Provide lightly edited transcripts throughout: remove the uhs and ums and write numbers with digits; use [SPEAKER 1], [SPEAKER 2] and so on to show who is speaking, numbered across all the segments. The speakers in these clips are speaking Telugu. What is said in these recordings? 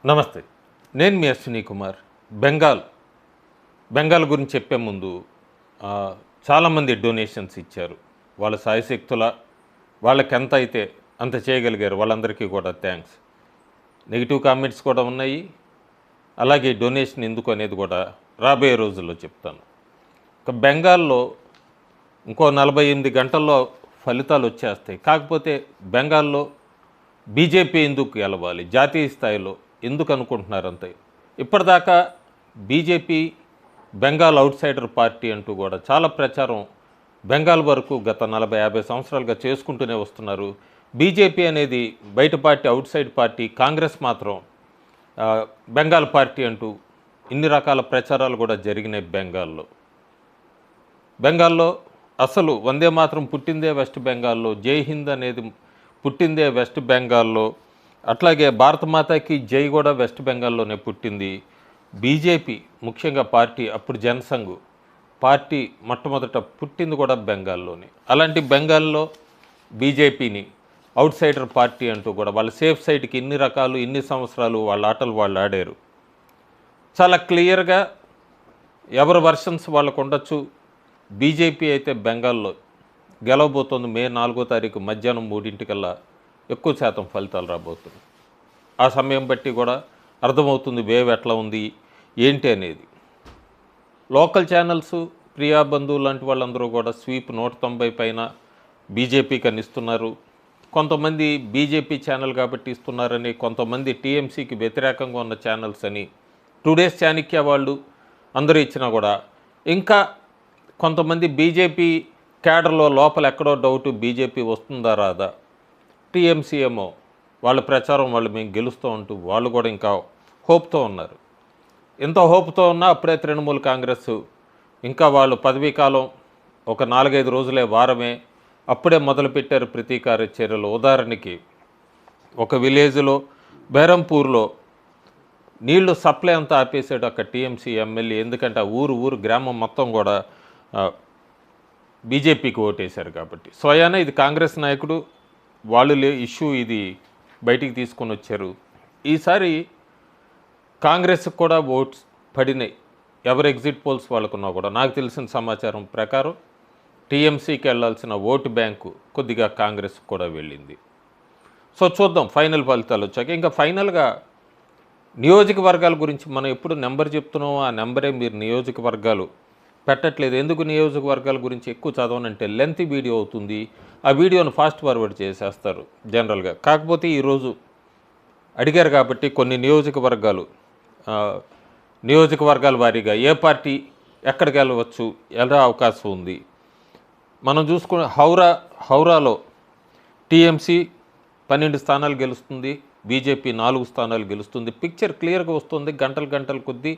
[SPEAKER 1] నమస్తే. నేను మీ అశ్విని కుమార్. బెంగాల్ గురించి చెప్పే ముందు చాలామంది డొనేషన్స్ ఇచ్చారు. వాళ్ళ శాయశక్తుల వాళ్ళకెంత అయితే అంత చేయగలిగారు. వాళ్ళందరికీ కూడా థ్యాంక్స్. నెగిటివ్ కామెంట్స్ కూడా ఉన్నాయి. అలాగే డొనేషన్ ఎందుకు అనేది కూడా రాబోయే రోజుల్లో చెప్తాను. ఇక బెంగాల్లో ఇంకో 48 గంటల్లో ఫలితాలు వచ్చేస్తాయి. కాకపోతే బెంగాల్లో బీజేపీ ఎందుకు గెలవాలి, జాతీయ స్థాయిలో ఎందుకు అనుకుంటున్నారు అంతే. ఇప్పటిదాకా BJP Bengal out cider party అంటూ కూడా చాలా ప్రచారం బెంగాల్ వరకు గత 40-50 సంవత్సరాలుగా చేసుకుంటూనే వస్తున్నారు. బీజేపీ అనేది బయట party, out side party. Congress మాత్రం బెంగాల్ పార్టీ అంటూ ఇన్ని రకాల ప్రచారాలు కూడా జరిగినాయి బెంగాల్లో అసలు వందే మాత్రం పుట్టిందే వెస్ట్ బెంగాల్లో, జై హింద్ అనేది పుట్టిందే వెస్ట్ బెంగాల్లో, అట్లాగే భారతమాతకి జై కూడా వెస్ట్ బెంగాల్లోనే పుట్టింది. బీజేపీ ముఖ్యంగా పార్టీ అప్పుడు జనసంఘ్ పార్టీ మొట్టమొదట పుట్టింది కూడా బెంగాల్లోనే. అలాంటి బెంగాల్లో బీజేపీని అవుట్ సైడర్ పార్టీ అంటూ కూడా వాళ్ళ సేఫ్ సైడ్కి ఇన్ని రకాలు, ఇన్ని సంవత్సరాలు వాళ్ళ ఆటలు వాళ్ళు ఆడారు. చాలా క్లియర్గా ఎవరి వర్షన్స్ వాళ్ళకు ఉండొచ్చు. బీజేపీ అయితే బెంగాల్లో గెలవబోతోంది. మే 4వ తారీఖు మధ్యాహ్నం 3 ఎక్కువ శాతం ఫలితాలు రాబోతుంది. ఆ సమయం బట్టి కూడా అర్థమవుతుంది వేవ్ ఎట్లా ఉంది ఏంటి అనేది. లోకల్ ఛానల్స్, ప్రియా బంధువు లాంటి వాళ్ళందరూ కూడా స్వీప్ 190 పైన బీజేపీకి అని ఇస్తున్నారు. కొంతమంది బీజేపీ ఛానల్ కాబట్టి ఇస్తున్నారని, కొంతమంది టీఎంసీకి వ్యతిరేకంగా ఉన్న ఛానల్స్ అని, టుడేస్ చాణక్య వాళ్ళు అందరూ ఇచ్చినా కూడా ఇంకా కొంతమంది బీజేపీ క్యాడర్లో లోపల ఎక్కడో డౌటు బీజేపీ వస్తుందా రాదా, టీఎంసీ ఏమో వాళ్ళ ప్రచారం వాళ్ళు మేము గెలుస్తూ ఉంటూ వాళ్ళు కూడా ఇంకా హోప్తో ఉన్నారు. ఎంత హోప్తో ఉన్నా అప్పుడే తృణమూల్ కాంగ్రెస్ ఇంకా వాళ్ళు పదవీ కాలం ఒక 4-5 రోజులే, వారమే అప్పుడే మొదలుపెట్టారు ప్రతీకార చర్యలు. ఉదాహరణకి ఒక విలేజ్లో బెహరంపూర్లో నీళ్లు సప్లై అంతా ఆపేసాడు అక్కడ టీఎంసీ ఎమ్మెల్యే. ఎందుకంటే ఆ ఊరు గ్రామం మొత్తం కూడా బీజేపీకి ఓటేశారు కాబట్టి. స్వయాన ఇది కాంగ్రెస్ నాయకుడు వాళ్ళు ఇష్యూ ఇది బయటికి తీసుకొని వచ్చారు. ఈసారి కాంగ్రెస్కి కూడా ఓట్స్ పడినాయి. ఎవరు ఎగ్జిట్ పోల్స్ వాళ్ళకున్నా కూడా నాకు తెలిసిన సమాచారం ప్రకారం టీఎంసీకి వెళ్ళాల్సిన ఓటు బ్యాంకు కొద్దిగా కాంగ్రెస్కి కూడా వెళ్ళింది. సో చూద్దాం ఫైనల్ ఫలితాలు వచ్చాక. ఇంకా ఫైనల్గా నియోజకవర్గాల గురించి మనం ఎప్పుడు నెంబర్ చెప్తున్నామో ఆ నెంబరే మీరు నియోజకవర్గాలు పెట్టట్లేదు. ఎందుకు నియోజకవర్గాల గురించి ఎక్కువ చదవనంటే లెంత్ వీడియో అవుతుంది. ఆ వీడియోను ఫాస్ట్ ఫార్వర్డ్ చేసేస్తారు జనరల్గా. కాకపోతే ఈరోజు అడిగారు కాబట్టి కొన్ని నియోజకవర్గాల వారీగా ఏ పార్టీ ఎక్కడికి వెళ్ళవచ్చు, ఎలా అవకాశం ఉంది మనం చూసుకుని హౌరాలో టీఎంసీ 12 స్థానాలు గెలుస్తుంది, బీజేపీ 4 స్థానాలు గెలుస్తుంది. పిక్చర్ క్లియర్గా వస్తుంది. గంటలు కొద్దీ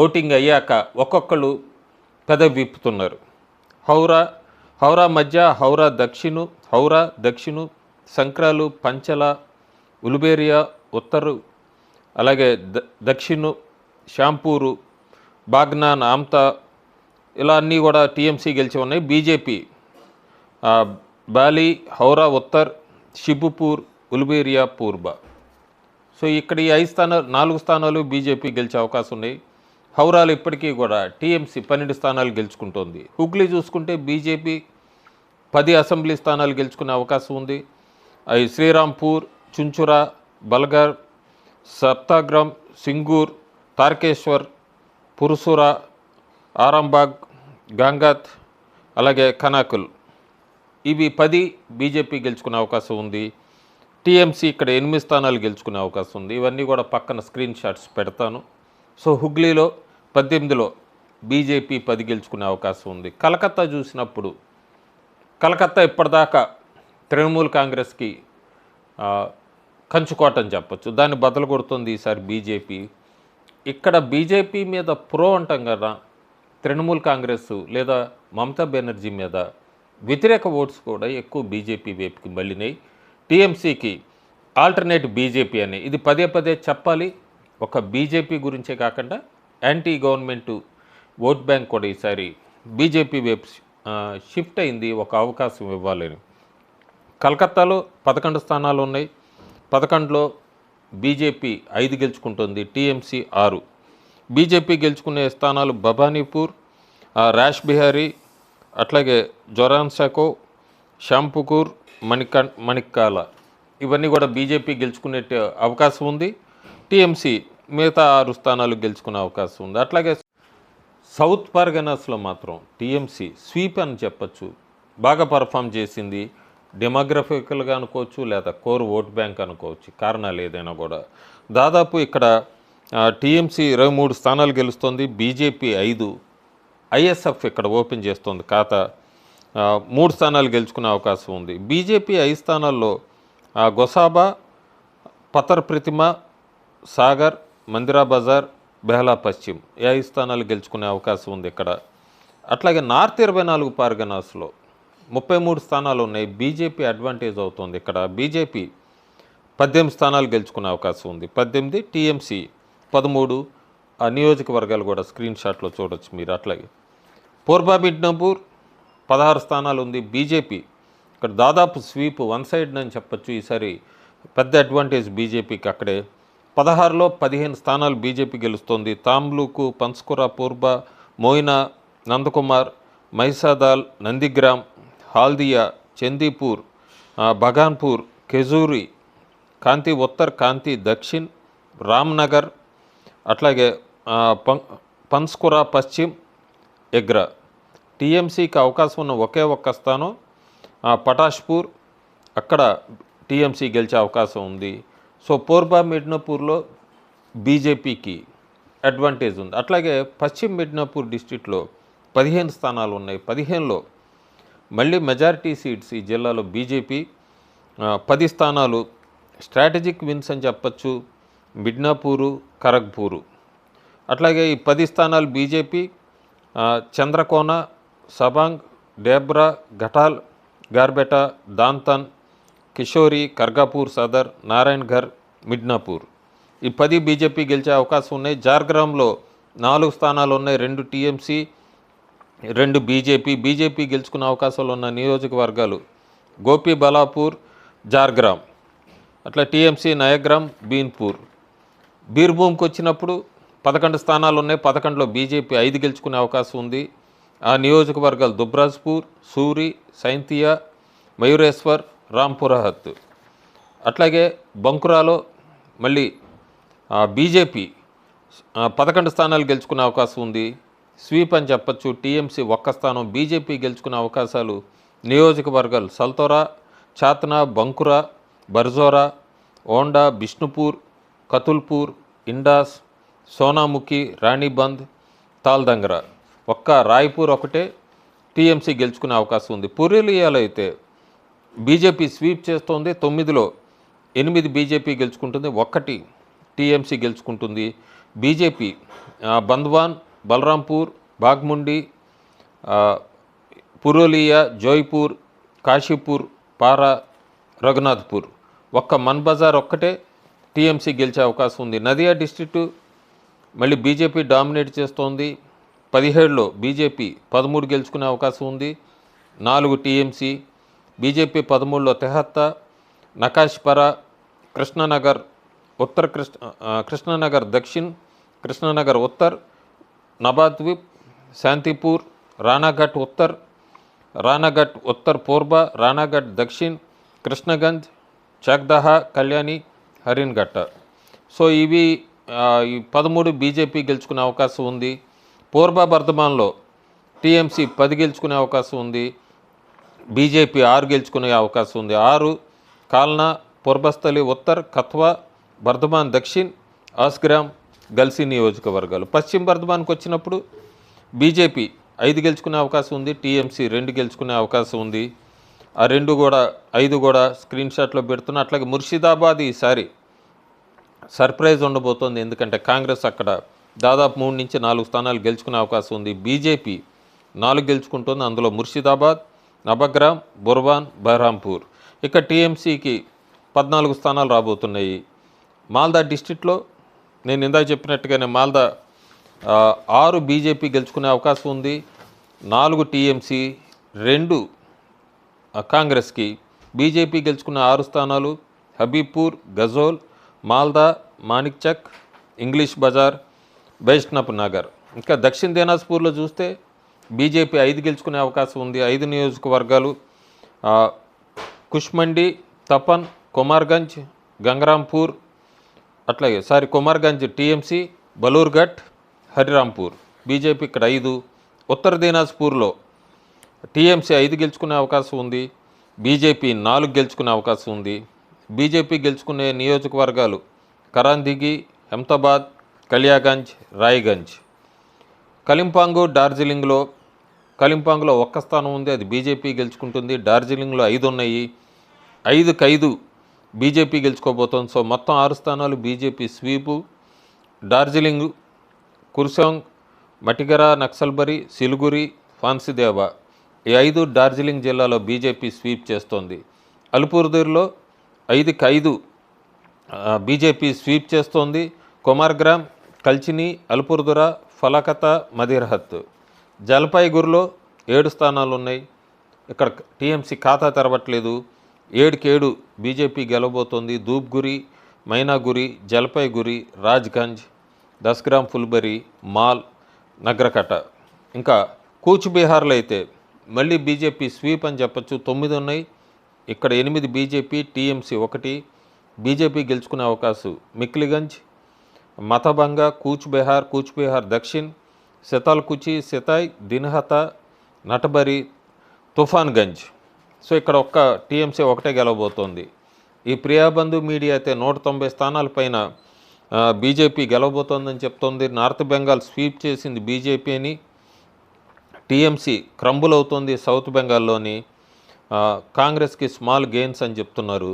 [SPEAKER 1] ఓటింగ్ అయ్యాక ఒక్కొక్కళ్ళు పెదవి విప్పుతున్నారు. హౌరా మధ్య, హౌరా దక్షిణు, సంక్రాలు, పంచల, ఉలుబేరియా ఉత్తరు, అలాగే దక్షిణు, షాంపూరు, బాగ్నాన్, ఆమ్తా ఇలా అన్నీ కూడా టీఎంసీ గెలిచి ఉన్నాయి. బీజేపీ బాలి, హౌరా ఉత్తర్, షిబుపూర్, ఉలుబేరియా, పూర్బా. సో ఇక్కడ ఈ 4 స్థానాలు బీజేపీ గెలిచే అవకాశం ఉన్నాయి. హౌరాలో ఇప్పటికీ కూడా టీఎంసీ 12 స్థానాలు గెలుచుకుంటోంది. హుగ్లీ చూసుకుంటే బీజేపీ 10 అసెంబ్లీ స్థానాలు గెలుచుకునే అవకాశం ఉంది. అవి శ్రీరాంపూర్, చుంచురా, బల్గర్, సప్తాగ్రామ్, సింగూర్, తార్కేశ్వర్, పురుసురా, ఆరంబాగ్, గంగాత్, అలాగే కనాకుల్, ఇవి 10 బీజేపీ గెలుచుకునే అవకాశం ఉంది. టీఎంసీ ఇక్కడ 8 స్థానాలు గెలుచుకునే అవకాశం ఉంది. ఇవన్నీ కూడా పక్కన స్క్రీన్ షాట్స్ పెడతాను. సో హుగ్లీలో 18లో బీజేపీ 10 గెలుచుకునే అవకాశం ఉంది. కలకత్తా చూసినప్పుడు కలకత్తా ఇప్పటిదాకా తృణమూల్ కాంగ్రెస్కి కంచుకోట అని చెప్పచ్చు. దాన్ని బదులు కొడుతుంది ఈసారి బీజేపీ. ఇక్కడ బీజేపీ మీద ప్రో అంటాం కదా, తృణమూల్ కాంగ్రెస్ లేదా మమతా బెనర్జీ మీద వ్యతిరేక ఓట్స్ కూడా ఎక్కువ బీజేపీ వైపుకి మళ్ళినాయి. టీఎంసీకి ఆల్టర్నేట్ బీజేపీ అని ఇది పదే చెప్పాలి. ఒక బీజేపీ గురించే కాకుండా యాంటీ గవర్నమెంట్ ఓట్ బ్యాంక్ కూడా ఈసారి బీజేపీ వైపు షిఫ్ట్ అయింది. ఒక అవకాశం ఇవ్వాలని. కలకత్తాలో 11 స్థానాలు ఉన్నాయి. 11లో బీజేపీ 5 గెలుచుకుంటుంది, టీఎంసీ 6. బీజేపీ గెలుచుకునే స్థానాలు భవానీపూర్, రాష్ బిహారీ, అట్లాగే జొరాన్సాకో, షాంపుకూర్, మణిక్కాల ఇవన్నీ కూడా బీజేపీ గెలుచుకునే అవకాశం ఉంది. టీఎంసీ మిగతా 6 స్థానాలు గెలుచుకునే అవకాశం ఉంది. అట్లాగే సౌత్ పర్గనాస్లో మాత్రం టీఎంసీ స్వీప్ అని చెప్పచ్చు, బాగా పర్ఫామ్ చేసింది. డెమోగ్రఫికల్గా అనుకోవచ్చు, లేదా కోర్ ఓట్ బ్యాంక్ అనుకోవచ్చు, కారణాలు ఏదైనా కూడా. దాదాపు ఇక్కడ టీఎంసీ 23 స్థానాలు గెలుస్తుంది, బీజేపీ 5. ఐఎస్ఎఫ్ ఇక్కడ ఓపెన్ చేస్తుంది ఖాతా, 3 స్థానాలు గెలుచుకునే అవకాశం ఉంది. బీజేపీ 5 స్థానాల్లో గొసాబా, పతర్ ప్రతిమ, సాగర్, మందిరా బజార్, బెహలా పశ్చిమ్ ఈ 5 స్థానాలు గెలుచుకునే అవకాశం ఉంది ఇక్కడ. అట్లాగే నార్త్ 24 పర్గనాస్లో 33 స్థానాలు ఉన్నాయి, బీజేపీ అడ్వాంటేజ్ అవుతుంది ఇక్కడ. బీజేపీ 18 స్థానాలు గెలుచుకునే అవకాశం ఉంది, 18, టీఎంసీ 13. ఆ నియోజకవర్గాలు కూడా స్క్రీన్ షాట్లో చూడొచ్చు మీరు. అట్లాగే పూర్వ మిడ్నాపూర్ 16 స్థానాలు ఉంది, బీజేపీ ఇక్కడ దాదాపు స్వీప్ వన్ సైడ్ అని చెప్పచ్చు. ఈసారి పెద్ద అడ్వాంటేజ్ బీజేపీకి అక్కడే. 16లో 15 స్థానాలు బీజేపీ గెలుస్తుంది. తామ్లూకు, పంస్కురా, పూర్వ, మోయినా, నందకుమార్, మైసాదాల్, నందిగ్రామ్, హాల్దియా, చందీపూర్, బగాన్పూర్, కెజూరి, కాంతి ఉత్తర్, కాంతి దక్షిణ్, రామ్నగర్, అట్లాగే పంస్కురా పశ్చిమ్, ఎగ్రా. టీఎంసీకి అవకాశం ఉన్న ఒకే ఒక్క స్థానం పటాష్పూర్, అక్కడ టీఎంసీ గెలిచే అవకాశం ఉంది. సో పూర్వ మిడ్నాపూర్లో బీజేపీకి అడ్వాంటేజ్ ఉంది. అట్లాగే పశ్చిమ మిడ్నాపూర్ డిస్ట్రిక్ట్లో 15 స్థానాలు ఉన్నాయి, 15లో మళ్ళీ మెజారిటీ సీట్స్ ఈ జిల్లాలో బీజేపీ, 10 స్థానాలు స్ట్రాటజిక్ విన్స్ అని చెప్పచ్చు, మిడ్నాపూరు, ఖరగ్పూరు. అట్లాగే ఈ 10 స్థానాలు బీజేపీ, చంద్రకోన, సబాంగ్, డేబ్రా, ఘటాల్, గార్బెటా, దాంతన్, కిషోరి, కర్గాపూర్ సదర్, నారాయణఘర్, మిడ్నాపూర్ ఈ 10 బీజేపీ గెలిచే అవకాశం ఉన్నాయి. జార్గ్రామ్లో 4 స్థానాలు ఉన్నాయి, 2 టీఎంసీ, 2 బీజేపీ. బీజేపీ గెలుచుకునే అవకాశాలు ఉన్న నియోజకవర్గాలు గోపి బలాపూర్, జార్గ్రామ్. అట్లా టీఎంసీ నయగ్రామ్, బీన్పూర్. బీర్భూమ్కి వచ్చినప్పుడు 11 స్థానాలు ఉన్నాయి, 11లో బీజేపీ 5 గెలుచుకునే అవకాశం ఉంది. ఆ నియోజకవర్గాలు దుబ్రాజ్పూర్, సూరి, సైంతియా, మయూరేశ్వర్, రాంపురహత్. అట్లాగే బంకురాలో మళ్ళీ బీజేపీ 11 స్థానాలు గెలుచుకునే అవకాశం ఉంది, స్వీప్ అని చెప్పచ్చు. టీఎంసీ 1 స్థానం, బీజేపీ గెలుచుకునే అవకాశాలు నియోజకవర్గాలు సల్తోరా, చాత్నా, బంకురా, బర్జోరా, ఓండా, బిష్ణుపూర్, కతుల్పూర్, ఇండాస్, సోనాముఖి, రాణిబంద్, తాల్దంగరా. ఒక్క రాయ్పూర్ ఒకటే టీఎంసీ గెలుచుకునే అవకాశం ఉంది. పురూలియాలో అయితే బీజేపీ స్వీప్ చేస్తోంది, 9లో 8 బీజేపీ గెలుచుకుంటుంది, 1 టీఎంసీ గెలుచుకుంటుంది. బీజేపీ బంద్వాన్, బలరాంపూర్, బాగ్ముండి, పురూలియా, జోయ్పూర్, కాశీపూర్, పారా, రఘునాథ్పూర్. మన్ బజార్ ఒక్కటే టీఎంసీ గెలిచే అవకాశం ఉంది. నదియా డిస్ట్రిక్టు మళ్ళీ బీజేపీ డామినేట్ చేస్తోంది, 17లో బీజేపీ 13 గెలుచుకునే అవకాశం ఉంది, 4 టీఎంసీ. బీజేపీ 13లో తెహత్తా, నకాష్పరా, కృష్ణనగర్ ఉత్తర్, కృష్ణనగర్ దక్షిణ్, కృష్ణనగర్ ఉత్తర్, నబాద్విప్, శాంతిపూర్, రానాఘట్ ఉత్తర్ పూర్వ, రానాఘట్ దక్షిణ్, కృష్ణగంజ్, చాక్దహా, కళ్యాణి, హరిన్ఘట్ట. సో ఇవి 13 బీజేపీ గెలుచుకునే అవకాశం ఉంది. పూర్వ బర్ధమాన్లో టీఎంసీ 10 గెలుచుకునే అవకాశం ఉంది, బీజేపీ 6 గెలుచుకునే అవకాశం ఉంది. 6 కాల్నా, పూర్వస్థలి ఉత్తర్, కత్వా, బర్ధమాన్ దక్షిణ్, ఆస్గ్రామ్, గల్సీ నియోజకవర్గాలు. పశ్చిమ బర్ధమాన్కి వచ్చినప్పుడు బీజేపీ 5 గెలుచుకునే అవకాశం ఉంది, టీఎంసీ 2 గెలుచుకునే అవకాశం ఉంది. ఆ 5 కూడా స్క్రీన్ షాట్లో పెడుతున్నా. అట్లాగే ముర్షిదాబాద్ ఈసారి సర్ప్రైజ్ ఉండబోతోంది, ఎందుకంటే కాంగ్రెస్ అక్కడ దాదాపు 3 నుంచి 4 స్థానాలు గెలుచుకునే అవకాశం ఉంది. బీజేపీ 4 గెలుచుకుంటుంది, అందులో ముర్షిదాబాద్, నబగ్రామ్, బుర్వాన్, బహ్రాంపూర్. ఇక టీఎంసీకి 14 స్థానాలు రాబోతున్నాయి. మాల్దా డిస్ట్రిక్ట్లో నేను ఇందాక చెప్పినట్టుగానే మాల్దా 6 బీజేపీ గెలుచుకునే అవకాశం ఉంది, 4 టీఎంసీ, 2 కాంగ్రెస్కి. బీజేపీ గెలుచుకున్న 6 స్థానాలు హబీబ్పూర్, గజోల్, మాల్దా, మాణిక్చక్, ఇంగ్లీష్ బజార్, వైష్ణవ్ నగర్. ఇంకా దక్షిణ దినాజ్పూర్లో చూస్తే బీజేపీ 5 గెలుచుకునే అవకాశం ఉంది. 5 నియోజకవర్గాలు కుష్మండి, తపన్, కుమార్గంజ్, గంగరాంపూర్, అట్లాగే కుమార్గంజ్ టీఎంసీ, బలూర్ఘట్, హరిరాంపూర్. బీజేపీ ఇక్కడ 5. ఉత్తర దినాజ్పూర్లో టీఎంసీ 5 గెలుచుకునే అవకాశం ఉంది. బీజేపీ 4 గెలుచుకునే అవకాశం ఉంది. బీజేపీ గెలుచుకునే నియోజకవర్గాలు కరాందిగి, హెమ్తాబాద్, కలియాగంజ్, రాయ్గంజ్. కలింపాంగ్లో 1 స్థానం ఉంది, అది బీజేపీ గెలుచుకుంటుంది. డార్జిలింగ్లో 5 ఉన్నాయి, 5కి 5 బీజేపీ గెలుచుకోబోతోంది. సో మొత్తం 6 స్థానాలు బీజేపీ స్వీపు. డార్జిలింగ్, కుర్సాంగ్, మటిగరా, నక్సల్బరి, సిలిగురి, ఫాన్సిదేవా ఈ 5 డార్జిలింగ్ జిల్లాలో బీజేపీ స్వీప్ చేస్తోంది. అలిపూర్దుర్లో 5కి 5 బీజేపీ స్వీప్ చేస్తోంది. కుమార్గ్రామ్, కల్చిని, అలిపూర్దురా, ఫలకతా, మదిర్హత్. జల్పాయిగురిలో 7 స్థానాలు ఉన్నాయి. ఇక్కడ టీఎంసీ ఖాతా తెరవట్లేదు. 7కి 7 బీజేపీ గెలవబోతోంది. ధూప్గురి, మైనాగురి, జల్పాయిగురి, రాజ్గంజ్, దస్గ్రామ్, ఫుల్బరి, మాల్, నగ్రకట. ఇంకా కూచ్బీహార్లో అయితే మళ్ళీ బీజేపీ స్వీప్ అని చెప్పచ్చు. 9 ఉన్నాయి. ఇక్కడ 8 బీజేపీ, టీఎంసీ 1. బీజేపీ గెలుచుకునే అవకాశం మిక్లిగంజ్, మతబంగా, కూచ్బీహార్ దక్షిణ్, సితాల్కుచి, సితాయ్, దిన్హతా, నటబరి, తుఫాన్గంజ్. సో ఇక్కడ టీఎంసీ 1 గెలవబోతోంది. ఈ ప్రియాబంధు మీడియా అయితే 190 స్థానాల పైన బీజేపీ గెలవబోతోందని చెప్తోంది. నార్త్ బెంగాల్ స్వీప్ చేసింది బీజేపీని. టీఎంసీ క్రంబుల్ అవుతోంది సౌత్ బెంగాల్లోని. కాంగ్రెస్కి స్మాల్ గెయిన్స్ అని చెప్తున్నారు.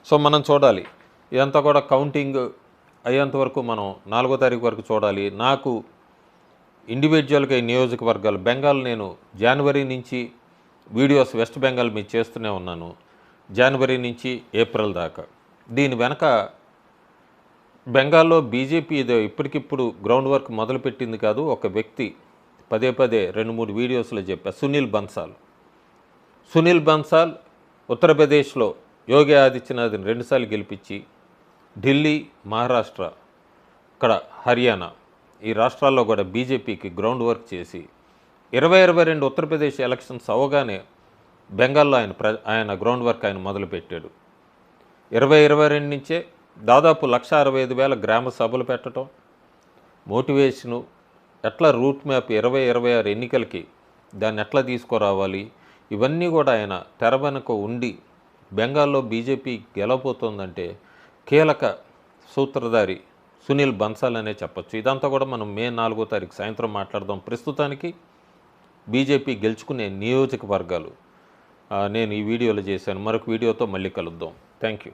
[SPEAKER 1] సో మనం చూడాలి, ఇదంతా కూడా కౌంటింగ్ అయ్యేంత వరకు మనం 4వ తారీఖు వరకు చూడాలి. నాకు ఇండివిజువల్గా ఈ నియోజకవర్గాలు బెంగాల్ నేను జనవరి నుంచి వీడియోస్ వెస్ట్ బెంగాల్ మీద చేస్తూనే ఉన్నాను, జనవరి నుంచి ఏప్రిల్ దాకా. దీని వెనక బెంగాల్లో బీజేపీ ఇదే ఇప్పటికిప్పుడు గ్రౌండ్ వర్క్ మొదలుపెట్టింది కాదు, ఒక వ్యక్తి పదే 2-3 వీడియోస్లో చెప్పా. సునీల్ బన్సాల్ ఉత్తరప్రదేశ్లో యోగి ఆదిత్యనాథ్ని 2 సార్లు గెలిపించి ఢిల్లీ, మహారాష్ట్ర, ఇక్కడ హర్యానా ఈ రాష్ట్రాల్లో కూడా బీజేపీకి గ్రౌండ్ వర్క్ చేసి 2022 ఉత్తరప్రదేశ్ ఎలక్షన్స్ అవగానే బెంగాల్లో ఆయన గ్రౌండ్ వర్క్ ఆయన మొదలుపెట్టాడు. 2022 నుంచే దాదాపు 1,65,000 గ్రామ సభలు పెట్టడం, మోటివేషను, ఎట్లా రూట్ మ్యాప్ 2026 ఎన్నికలకి దాన్ని ఎట్లా తీసుకురావాలి, ఇవన్నీ కూడా ఆయన తెర వెనుక ఉండి బెంగాల్లో బీజేపీ గెలవబోతోందంటే కీలక సూత్రధారి సునీల్ బన్సాల్ అనే చెప్పొచ్చు. ఇదంతా కూడా మనం మే 4వ తారీఖు సాయంత్రం మాట్లాడదాం. ప్రస్తుతానికి బీజేపీ గెలుచుకునే నియోజకవర్గాలు నేను ఈ వీడియోలో చేశాను. మరొక వీడియోతో మళ్ళీ కలుద్దాం. Thank you.